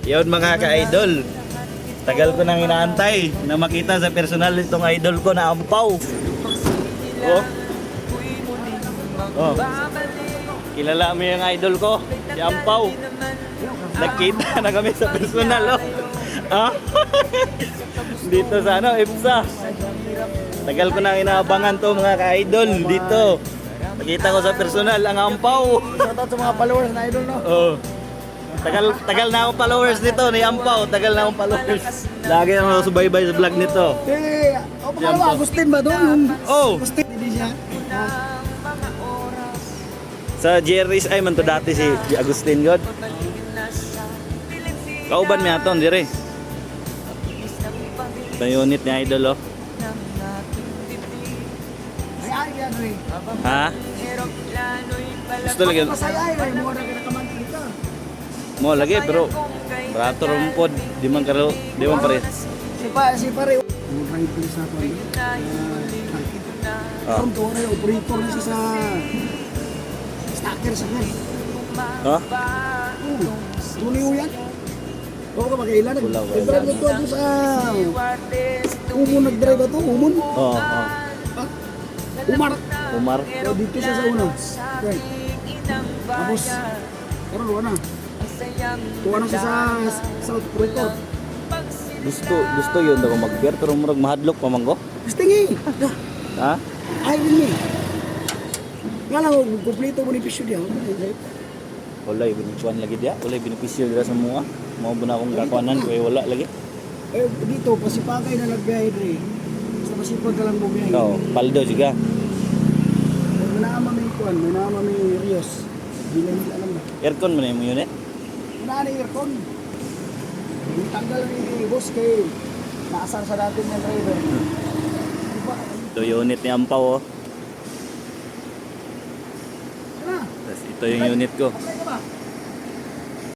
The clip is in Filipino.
Yun mga ka-idol. Tagal ko nang inaantay na makita sa personal itong idol ko na Ampaw. Oh. Oh. Kilala mo yung idol ko, si Ampaw. Nagkita na kami sa personal, oh. Ah? Dito sa ano, IPSA. Tagal ko nang inaabangan to mga ka-idol dito. Nakita ko sa personal ang Ampaw. Shoutout sa mga followers na idol, no? Oh. Tagal na akong followers nito ni Ampaw. Tagal na akong followers. Lagi na ako subaybay sa vlog nito. Eh, o pangalawa, Agustin ba doon? Oh. Agustin, hindi siya. Sa GRS ay man to dati si Agustin God. Kauban mi aton dire. Sa unit ni idol oh. Ay, yan, eh. Ha? Gusto lagi Masaya, eh. Mga nagkakamantin ka. mo lagi pero barato rumpod di man karo di man pare. Si pare. Mga drive police na ito. Ah. Ang tuwa na, operator na siya sa stacker sa kanya. Ha? Tuloy mo yan. Oo ka magkailan. Wala. Nag-drive na to sa Umon nag-drive na to. Umon. Oo. Oh. Umar. Umar. So, dito siya sa una. Okay. Tapos, karoon luwa na. Tuwa na siya sa South Operator. Gusto yun ako mag-beer pero murag mahadlok pa man ko. Gusto nga Ha? Ay, rin eh. Nga lang, kumplito mo ni Pisyo diya. Wala binuchuan lagi dia. Wala benepisyo dira sa mga. Mao ba na akong kakuanan kay wala lagi. Eh, dito, pasipagay na nag-guide rin. Basta pasipag ka lang bumiyahe. Oo, paldo siga. May naama may kuwan, may naama may Rios. Hindi na nila alam na. Aircon man yung unit. Wala na aircon. Yung tanggal ni boss kay naasar sa dating ng driver. Diba? Ito yung unit ni Ampaw oh. Ano? Tapos ito yung unit ko. Apply ka ba?